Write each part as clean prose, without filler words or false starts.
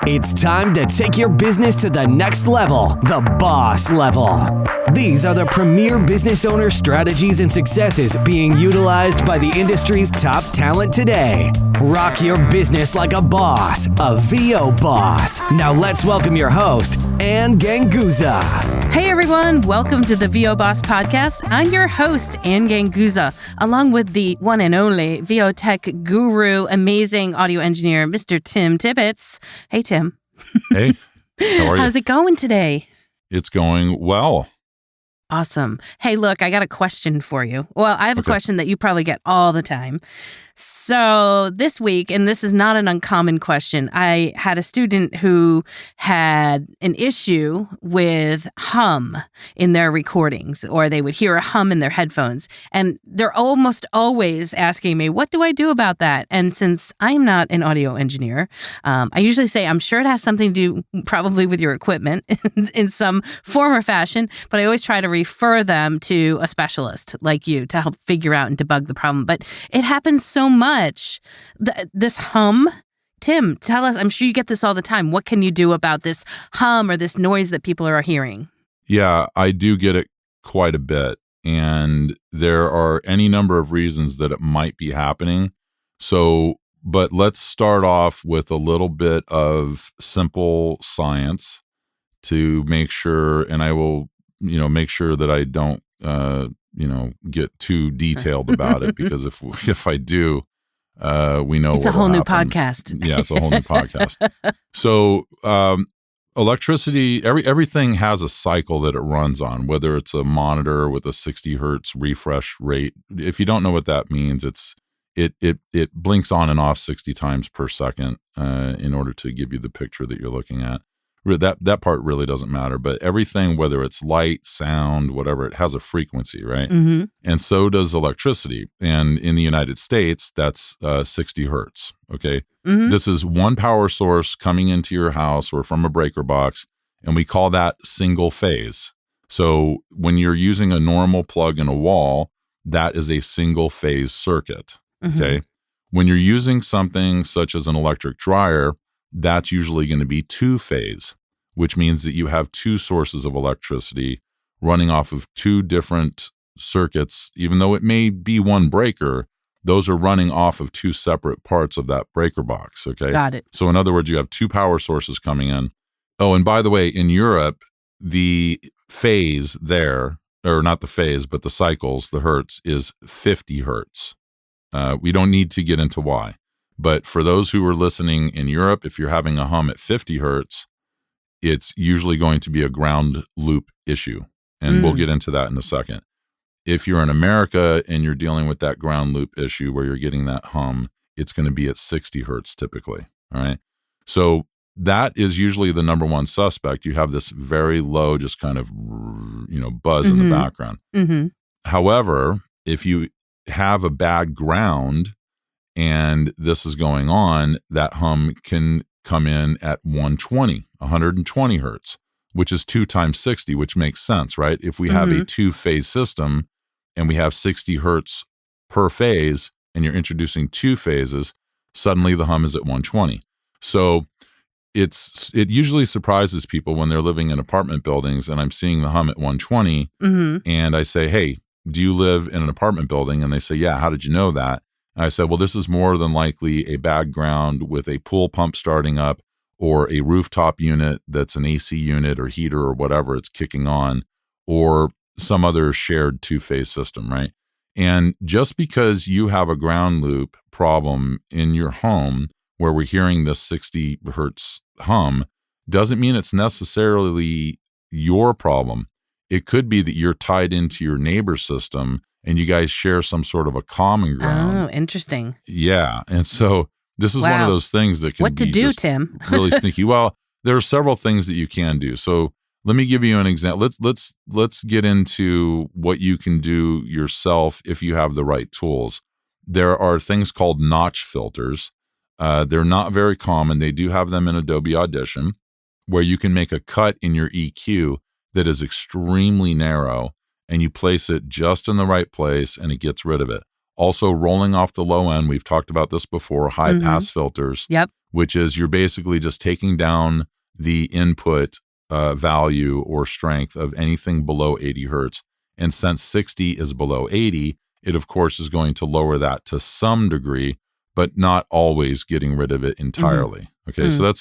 It's time to take your business to the next level, the boss level. These are the premier business owner strategies and successes being utilized by the industry's top talent today. Rock your business like a boss, a VO boss. Now let's welcome your host, Ann Ganguzza. Hey everyone, welcome to the VO Boss Podcast. I'm your host, Ann Ganguzza, along with the one and only VO Tech guru, amazing audio engineer, Mr. Tim Tippets. Hey Tim. Hey, how are you? How's it going today? It's going well. Awesome. Hey, look, I got a question for you. Well, I have a question that you probably get all the time. So this week, and this is not an uncommon question, I had a student who had an issue with hum in their recordings, or they would hear a hum in their headphones. And they're almost always asking me, what do I do about that? And since I'm not an audio engineer, I usually say, I'm sure it has something to do probably with your equipment in some form or fashion, but I always try to refer them to a specialist like you to help figure out and debug the problem. But it happens so much. This hum, Tim, tell us, I'm sure you get this all the time. What can you do about this hum or this noise that people are hearing? Yeah, I do get it quite a bit. And there are any number of reasons that it might be happening. But let's start off with a little bit of simple science to make sure, and I will, make sure that I don't, get too detailed about it, because if I do, we know it's a whole new podcast. Yeah, it's a whole new podcast. So, electricity, everything has a cycle that it runs on, whether it's a monitor with a 60 hertz refresh rate. If you don't know what that means, it blinks on and off 60 times per second in order to give you the picture that you're looking at. That part really doesn't matter, but everything, whether it's light, sound, whatever, it has a frequency, right? Mm-hmm. And so does electricity. And in the United States, that's 60 hertz, okay? Mm-hmm. This is one power source coming into your house or from a breaker box, and we call that single phase. So when you're using a normal plug in a wall, that is a single phase circuit, okay? Mm-hmm. When you're using something such as an electric dryer, that's usually going to be two phase, which means that you have two sources of electricity running off of two different circuits. Even though it may be one breaker, those are running off of two separate parts of that breaker box, okay? Got it. So in other words, you have two power sources coming in. Oh, and by the way, in Europe, the phase there, or not the phase, but the cycles, the hertz, is 50 hertz. We don't need to get into why. But for those who are listening in Europe, if you're having a hum at 50 hertz, it's usually going to be a ground loop issue. And we'll get into that in a second. If you're in America and you're dealing with that ground loop issue where you're getting that hum, it's going to be at 60 hertz typically. All right. So that is usually the number one suspect. You have this very low, just kind of, buzz in the background. Mm-hmm. However, if you have a bad ground, and this is going on, that hum can come in at 120 hertz, which is 2 times 60, which makes sense, right? If we have a two-phase system and we have 60 hertz per phase, and you're introducing two phases, suddenly the hum is at 120. So it usually surprises people when they're living in apartment buildings and I'm seeing the hum at 120, and I say, hey, do you live in an apartment building? And they say, yeah, how did you know that? I said, well, this is more than likely a bad ground with a pool pump starting up or a rooftop unit that's an AC unit or heater or whatever it's kicking on, or some other shared two-phase system, right? And just because you have a ground loop problem in your home where we're hearing this 60 hertz hum doesn't mean it's necessarily your problem. It could be that you're tied into your neighbor's system and you guys share some sort of a common ground. Oh, interesting. Yeah. And so this is one of those things that can what to be do, just Tim? really sneaky. Well, there are several things that you can do. So let me give you an example. Let's get into what you can do yourself if you have the right tools. There are things called notch filters. They're not very common. They do have them in Adobe Audition, where you can make a cut in your EQ that is extremely narrow, and you place it just in the right place and it gets rid of it. Also, rolling off the low end, we've talked about this before, high pass filters, Yep. which is you're basically just taking down the input value or strength of anything below 80 hertz. And since 60 is below 80, it of course is going to lower that to some degree, but not always getting rid of it entirely. Okay, so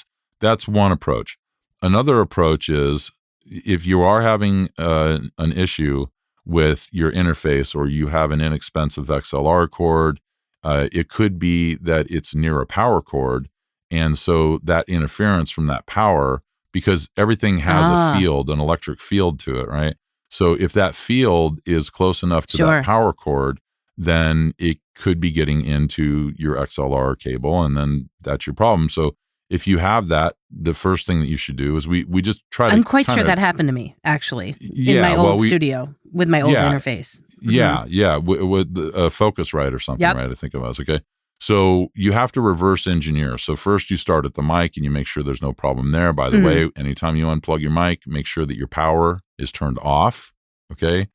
that's one approach. Another approach is if you are having an issue with your interface or you have an inexpensive XLR cord, it could be that it's near a power cord. And so that interference from that power, because everything has a field, an electric field to it, right? So if that field is close enough to that power cord, then it could be getting into your XLR cable, and then that's your problem. So if you have that, the first thing that you should do is we just try to. I'm quite sure that happened to me, actually, in my old studio with my old interface. Yeah, with a Focusrite or something, right? I think it was, okay. So you have to reverse engineer. So first you start at the mic and you make sure there's no problem there. By the way, anytime you unplug your mic, make sure that your power is turned off, okay?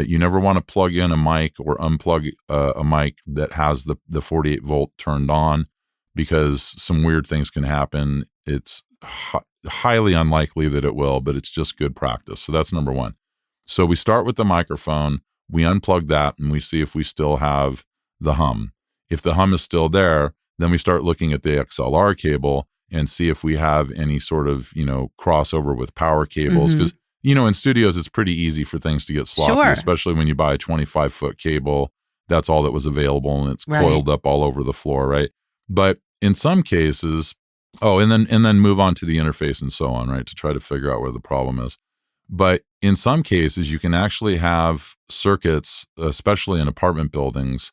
You never want to plug in a mic or unplug a mic that has the 48 volt turned on, because some weird things can happen. It's highly unlikely that it will, but it's just good practice. So that's number one. So we start with the microphone, we unplug that, and we see if we still have the hum. If the hum is still there, then we start looking at the XLR cable and see if we have any sort of, crossover with power cables. Because, in studios, it's pretty easy for things to get sloppy, especially when you buy a 25-foot cable. That's all that was available, and it's coiled up all over the floor, right? But in some cases, and then move on to the interface and so on, right, to try to figure out where the problem is. But in some cases, you can actually have circuits, especially in apartment buildings.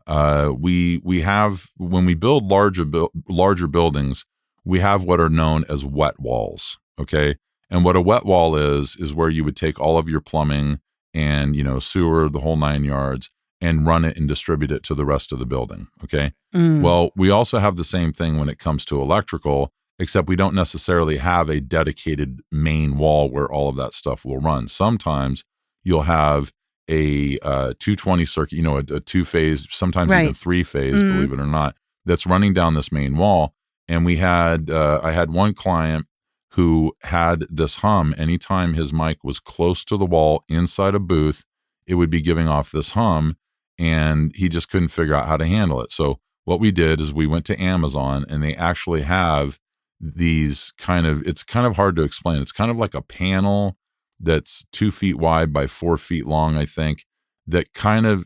We have, when we build larger buildings, we have what are known as wet walls. Okay. And what a wet wall is where you would take all of your plumbing and, sewer, the whole 9 yards, and run it and distribute it to the rest of the building. Okay. Well, we also have the same thing when it comes to electrical, except we don't necessarily have a dedicated main wall where all of that stuff will run. Sometimes you'll have a 220 circuit, a two-phase, sometimes even three-phase, believe it or not, that's running down this main wall. And I had one client who had this hum. Anytime his mic was close to the wall inside a booth, it would be giving off this hum, and he just couldn't figure out how to handle it. So what we did is we went to Amazon, and they actually have these it's kind of hard to explain. It's kind of like a panel that's 2 feet wide by 4 feet long, I think, that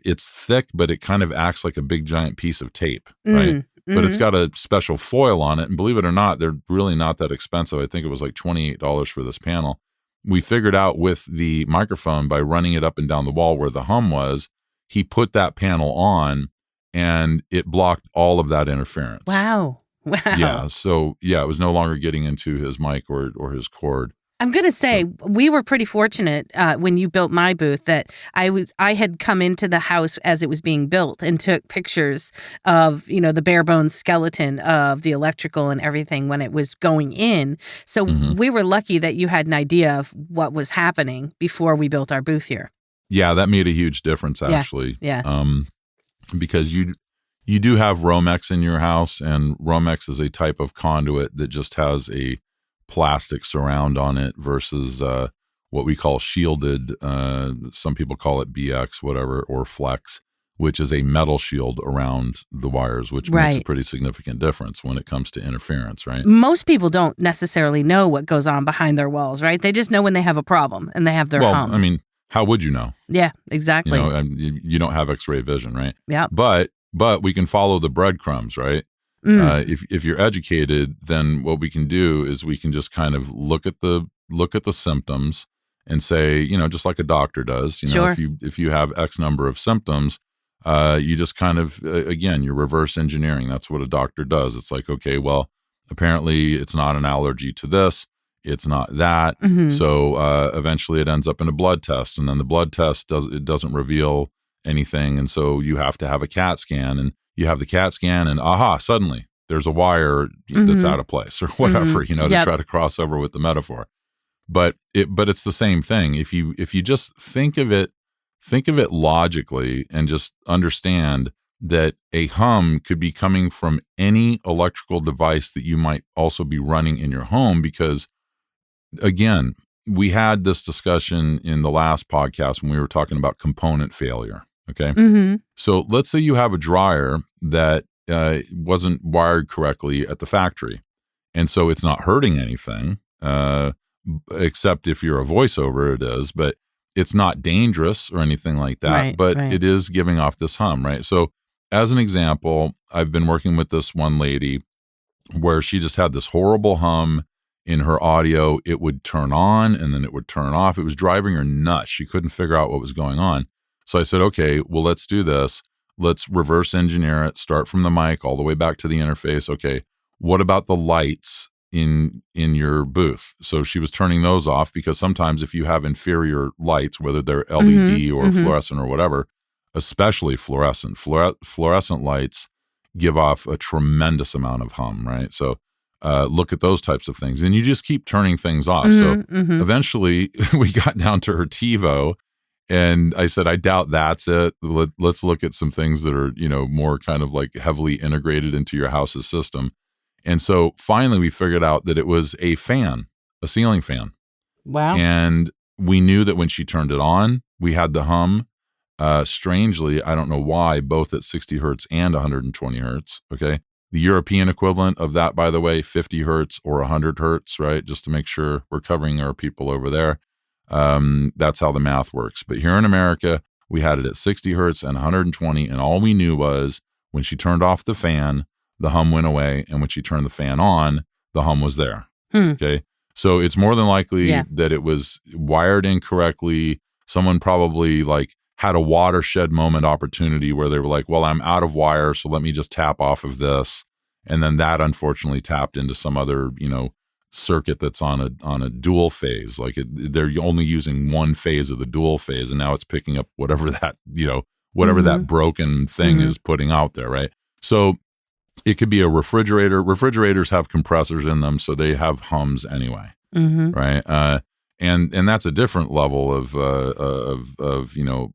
it's thick, but it kind of acts like a big giant piece of tape, right? But it's got a special foil on it. And believe it or not, they're really not that expensive. I think it was like $28 for this panel. We figured out with the microphone, by running it up and down the wall where the hum was, he put that panel on and it blocked all of that interference. Wow. Yeah. So it was no longer getting into his mic or his cord. I'm going to say we were pretty fortunate when you built my booth that I had come into the house as it was being built and took pictures of, the bare bones skeleton of the electrical and everything when it was going in. So we were lucky that you had an idea of what was happening before we built our booth here. Yeah, that made a huge difference, actually. Yeah. Because you do have Romex in your house, and Romex is a type of conduit that just has a plastic surround on it versus what we call shielded. Some people call it BX, whatever, or Flex, which is a metal shield around the wires, which makes a pretty significant difference when it comes to interference, right? Most people don't necessarily know what goes on behind their walls, right? They just know when they have a problem and they have their hum. I mean, how would you know? Yeah, exactly. You don't have X-ray vision, right? Yeah. But we can follow the breadcrumbs, right? If you're educated, then what we can do is we can just kind of look at the symptoms and say, just like a doctor does, if you have X number of symptoms, you just kind of, again, you're reverse engineering. That's what a doctor does. It's like, okay, well, apparently it's not an allergy to this. It's not that. So eventually it ends up in a blood test, and then the blood test doesn't reveal anything. And so you have to have a CAT scan, and you have the CAT scan, and suddenly there's a wire that's out of place or whatever, to try to cross over with the metaphor. But it's the same thing. If you just think of it think of it logically and just understand that a hum could be coming from any electrical device that you might also be running in your home. Because again, we had this discussion in the last podcast when we were talking about component failure. Okay. Mm-hmm. So let's say you have a dryer that wasn't wired correctly at the factory. And so it's not hurting anything, except if you're a voiceover, it is, but it's not dangerous or anything like that. Right, but right. it is giving off this hum, right? So as an example, I've been working with this one lady where she just had this horrible hum in her audio. It would turn on and then it would turn off. It was driving her nuts. She couldn't figure out what was going on. So I said, okay, well, let's do this. Let's reverse engineer it, start from the mic all the way back to the interface. Okay, what about the lights in your booth? So she was turning those off because sometimes if you have inferior lights, whether they're LED or fluorescent or whatever, especially fluorescent lights give off a tremendous amount of hum, right? So look at those types of things. And you just keep turning things off. So eventually we got down to her TiVo. And I said, I doubt that's it. Let's look at some things that are, more kind of like heavily integrated into your house's system. And so finally we figured out that it was a fan, a ceiling fan. Wow. And we knew that when she turned it on, we had the hum. Strangely, I don't know why, both at 60 hertz and 120 hertz. Okay. The European equivalent of that, by the way, 50 hertz or 100 hertz, right? Just to make sure we're covering our people over there. That's how the math works. But here in America, we had it at 60 hertz and 120. And all we knew was when she turned off the fan, the hum went away. And when she turned the fan on, the hum was there. Okay. So it's more than likely that it was wired incorrectly. Someone probably had a watershed moment opportunity where they were like, well, I'm out of wire, so let me just tap off of this. And then that unfortunately tapped into some other, circuit that's on a dual phase. They're only using one phase of the dual phase, and now it's picking up whatever that, whatever that broken thing is putting out there, right? So it could be a refrigerator. Refrigerators have compressors in them, so they have hums anyway, right? And that's a different level of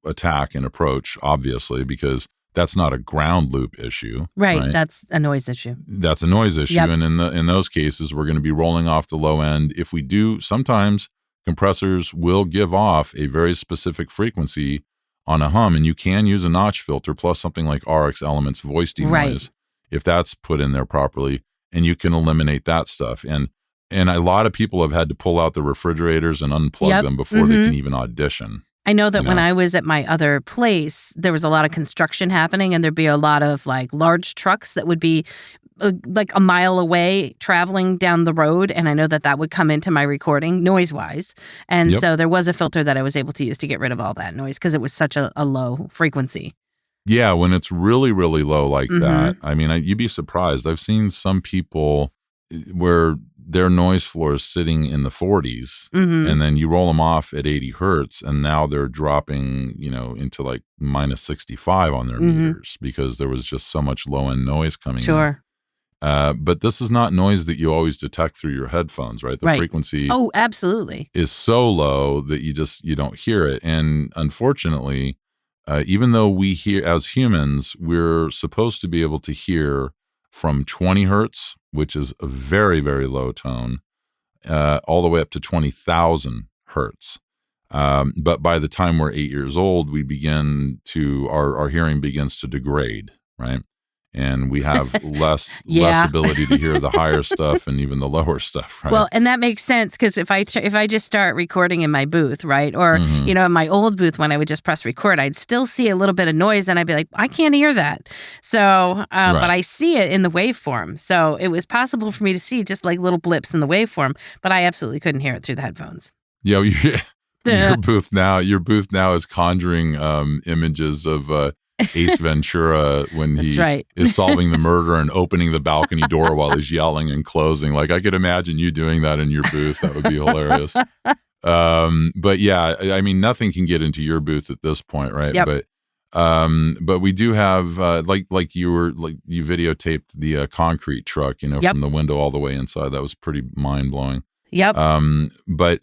attack and approach, obviously, because that's not a ground loop issue. Right. That's a noise issue. That's a noise issue. Yep. And in those cases, we're going to be rolling off the low end. If we do, sometimes compressors will give off a very specific frequency on a hum, and you can use a notch filter plus something like RX Elements voice denoise if that's put in there properly, and you can eliminate that stuff. And a lot of people have had to pull out the refrigerators and unplug them before they can even audition. I know that when I was at my other place, there was a lot of construction happening, and there'd be a lot of large trucks that would be a mile away traveling down the road. And I know that would come into my recording noise wise. And so there was a filter that I was able to use to get rid of all that noise because it was such a low frequency. Yeah. When it's really, really low like that, I mean, you'd be surprised. I've seen some people where their noise floor is sitting in the 40s and then you roll them off at 80 hertz and now they're dropping, into minus 65 on their meters because there was just so much low end noise coming in. But this is not noise that you always detect through your headphones, right? The frequency absolutely is so low that you don't hear it. And unfortunately, even though we hear as humans, we're supposed to be able to hear from 20 hertz, which is a very, very low tone, all the way up to 20,000 hertz. But by the time we're 8 years old, we begin to, our hearing begins to degrade, right? And we have less ability to hear the higher stuff and even the lower stuff, right? Well, and that makes sense because if I just start recording in my booth, right, or in my old booth when I would just press record, I'd still see a little bit of noise, and I'd be like, I can't hear that. So, but I see it in the waveform, so it was possible for me to see just little blips in the waveform, but I absolutely couldn't hear it through the headphones. Yeah, your booth now is conjuring images of. Ace Ventura when he is solving the murder and opening the balcony door while he's yelling and closing. I could imagine you doing that in your booth. That would be hilarious. But yeah, I mean, nothing can get into your booth at this point, right? Yep. But we do have you videotaped the concrete truck, from the window all the way inside. That was pretty mind blowing. Yep. But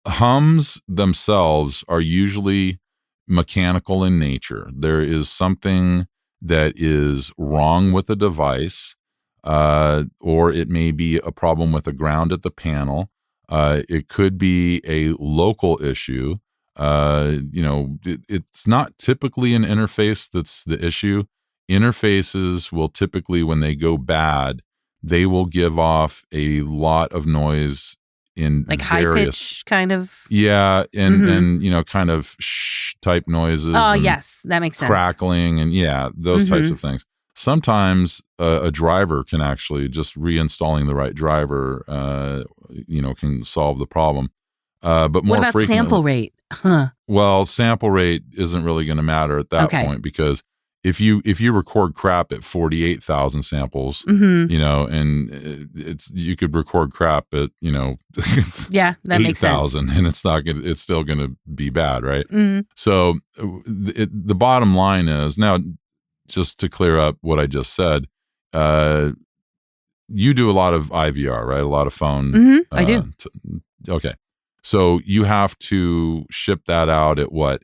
hums themselves are usually mechanical in nature. There is something that is wrong with the device, or it may be a problem with the ground at the panel. It could be a local issue. It's not typically an interface that's the issue. Interfaces will typically, when they go bad, they will give off a lot of noise in like various, high pitch kind of. yeah, and kind of shh type noises. Oh, and yes, that makes sense. crackling and those types of things. Sometimes a driver can actually just reinstalling the right driver, can solve the problem. But more what about frequently, sample rate? Huh. well, sample rate isn't really going to matter at that point, because if you record crap at 48,000 samples, and you could record crap at Yeah, that makes sense. 8,000, and it's still gonna be bad, right? So the bottom line is, now, just to clear up what I just said, you do a lot of IVR, right? A lot of phone. I do. Okay, so you have to ship that out at what,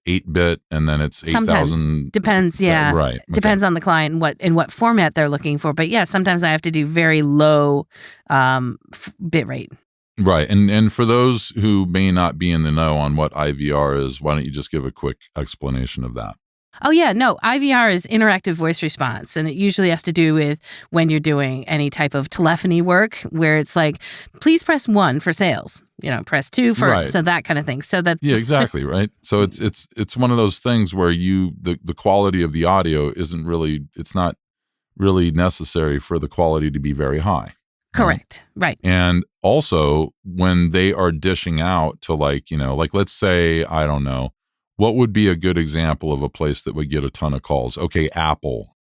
8-bit, and then it's 8,000. Depends, yeah. Right. Okay. Depends on the client and what format they're looking for. But yeah, sometimes I have to do very low bit rate. Right. And for those who may not be in the know on what IVR is, why don't you just give a quick explanation of that? Oh, yeah. No, IVR is interactive voice response. And it usually has to do with when you're doing any type of telephony work where it's like, please press 1 for sales, press 2 for, right. So that kind of thing. So that. Yeah, exactly. Right. So it's one of those things where the quality of the audio it's not really necessary for the quality to be very high. Correct. Right. And also when they are dishing out to let's say, I don't know, what would be a good example of a place that would get a ton of calls? Okay, Apple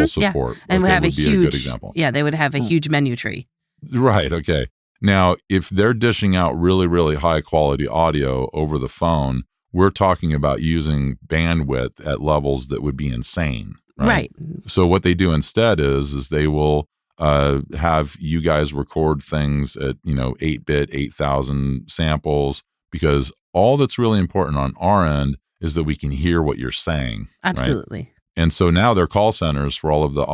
support. Yeah. And would have a good example. Yeah, they would have a huge menu tree. Right, okay. Now, if they're dishing out really, really high quality audio over the phone, we're talking about using bandwidth at levels that would be insane. Right. So what they do instead is they will have you guys record things at 8-bit, 8,000 samples, because all that's really important on our end is that we can hear what you're saying. Absolutely. Right? And so now they're call centers for all of the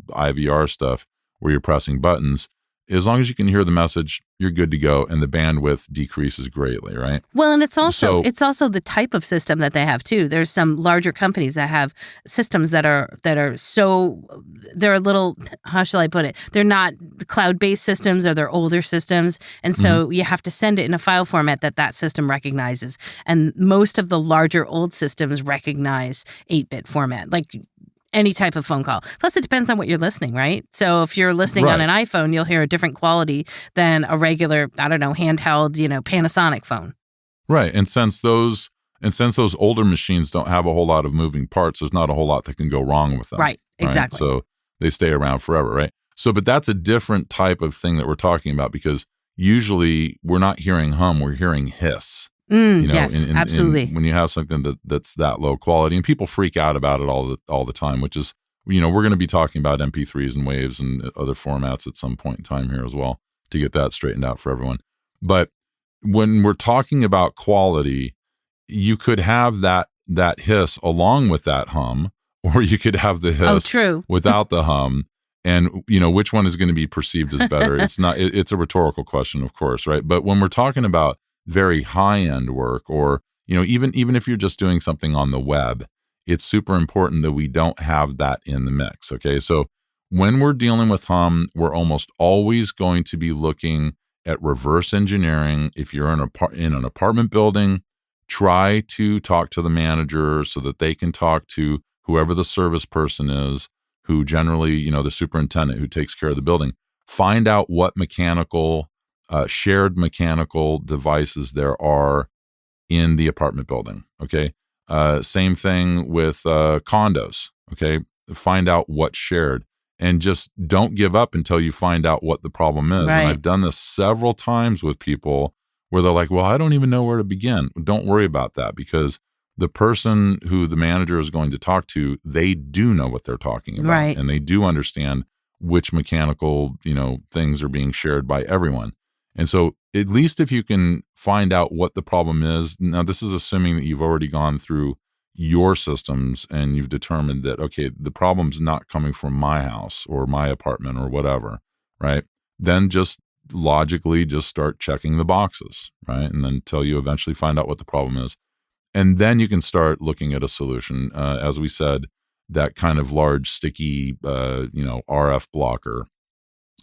IVR stuff where you're pressing buttons. As long as you can hear the message, you're good to go, and the bandwidth decreases greatly, right? Well, and it's also the type of system that they have too. There's some larger companies that have systems that are they're a little, how shall I put it? They're not cloud-based systems, or they're older systems, and so you have to send it in a file format that system recognizes. And most of the larger old systems recognize 8-bit format, like any type of phone call. Plus, it depends on what you're listening, right? So if you're listening on an iPhone, you'll hear a different quality than a regular, handheld, Panasonic phone. Right. And since those older machines don't have a whole lot of moving parts, there's not a whole lot that can go wrong with them. Right. Exactly. So they stay around forever, right? So, but that's a different type of thing that we're talking about, because usually we're not hearing hum, we're hearing hiss. Yes, absolutely. When you have something that's that low quality, and people freak out about it all the time, which is, we're going to be talking about MP3s and waves and other formats at some point in time here as well, to get that straightened out for everyone. But when we're talking about quality, you could have that hiss along with that hum, or you could have the hiss without the hum. And, which one is going to be perceived as better? It's a rhetorical question, of course, right? But when we're talking about very high-end work, or even if you're just doing something on the web, it's super important that we don't have that in the mix. Okay, so when we're dealing with hum, we're almost always going to be looking at reverse engineering. If you're in an apartment building, try to talk to the manager so that they can talk to whoever the service person is, who generally, the superintendent who takes care of the building. Find out what shared mechanical devices there are in the apartment building. Okay. Same thing with condos. Okay. Find out what's shared, and just don't give up until you find out what the problem is. Right. And I've done this several times with people where they're like, well, I don't even know where to begin. Don't worry about that, because the person who the manager is going to talk to, they do know what they're talking about. Right. And they do understand which mechanical, things are being shared by everyone. And so at least if you can find out what the problem is, now this is assuming that you've already gone through your systems and you've determined that, okay, the problem's not coming from my house or my apartment or whatever, right? Then just logically just start checking the boxes, right? And then until you eventually find out what the problem is. And then you can start looking at a solution. As we said, that kind of large, sticky, RF blocker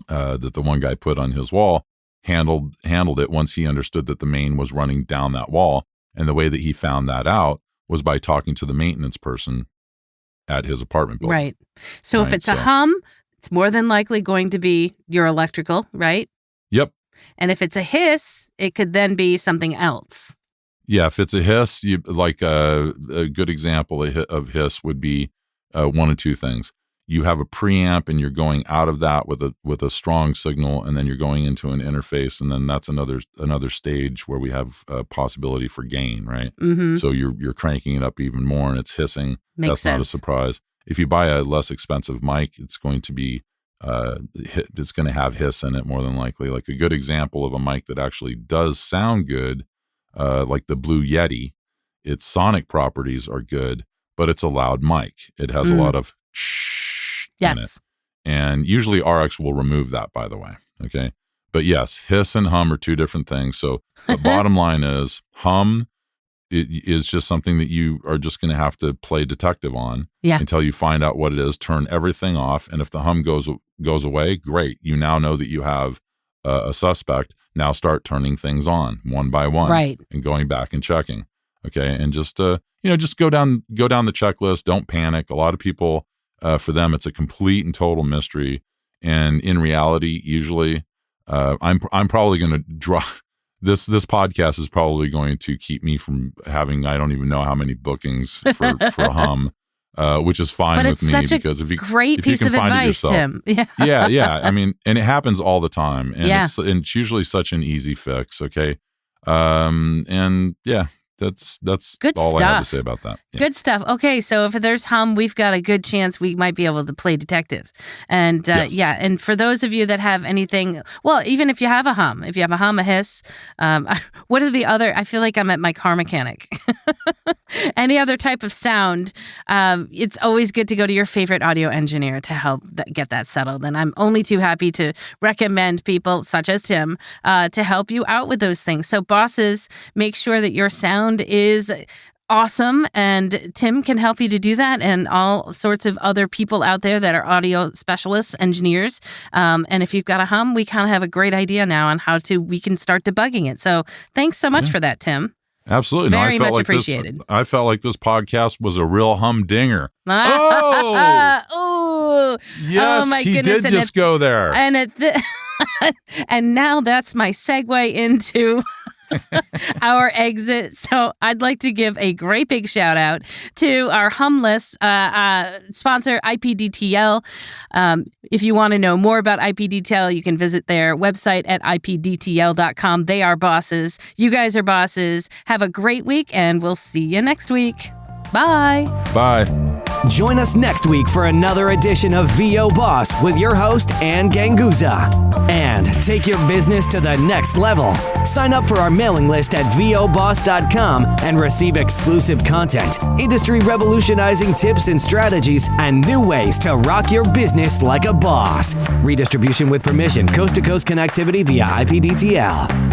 that the one guy put on his wall handled it once he understood that the main was running down that wall. And the way that he found that out was by talking to the maintenance person at his apartment building. Right. So if it's a hum, it's more than likely going to be your electrical, right? Yep. And if it's a hiss, it could then be something else. Yeah, if it's a hiss, a good example of hiss would be one of two things. You have a preamp and you're going out of that with a strong signal, and then you're going into an interface, and then that's another stage where we have a possibility for gain, right? Mm-hmm. So you're cranking it up even more, and it's hissing. Makes sense. Not a surprise. If you buy a less expensive mic, it's going to be it's going to have hiss in it more than likely. Like a good example of a mic that actually does sound good, like the Blue Yeti, its sonic properties are good, but it's a loud mic. It has a lot of shh in it. And usually RX will remove that, by the way. Okay. But yes, hiss and hum are two different things. So the bottom line is hum is just something that you are just going to have to play detective on until you find out what it is, turn everything off. And if the hum goes away, great. You now know that you have a suspect. Now start turning things on one by one, right, and going back and checking. Okay. And just go down the checklist. Don't panic. A lot of people, for them, it's a complete and total mystery. And in reality, usually, I'm probably going to draw this podcast is probably going to keep me from having, I don't even know how many bookings for hum, which is fine with me, because if you great piece of advice, Tim. Yeah. I mean, and it happens all the time, and it's usually such an easy fix. Okay. And yeah, that's good all stuff. I have to say about that. Yeah. Good stuff. Okay, so if there's hum, we've got a good chance we might be able to play detective. And and for those of you that have anything, well, even if you have a hum, a hiss, what are the other? I feel like I'm at my car mechanic. Any other type of sound, it's always good to go to your favorite audio engineer to help get that settled. And I'm only too happy to recommend people such as Tim to help you out with those things. So bosses, make sure that your sound is awesome, and Tim can help you to do that, and all sorts of other people out there that are audio specialists, engineers. And if you've got a hum, we kind of have a great idea now on how we can start debugging it. So thanks so much for that, Tim. Absolutely. Very much appreciated. I felt like this podcast was a real humdinger. Oh! Yes, oh my he goodness. did just go there. And and now that's my segue into our exit. So I'd like to give a great big shout out to our humless sponsor, IPDTL. If you want to know more about IPDTL, you can visit their website at ipdtl.com. They are bosses. You guys are bosses. Have a great week, and we'll see you next week. Bye. Bye. Join us next week for another edition of VO Boss with your host, Ann Ganguzza. And take your business to the next level. Sign up for our mailing list at voboss.com and receive exclusive content, industry revolutionizing tips and strategies, and new ways to rock your business like a boss. Redistribution with permission, coast-to-coast connectivity via IPDTL.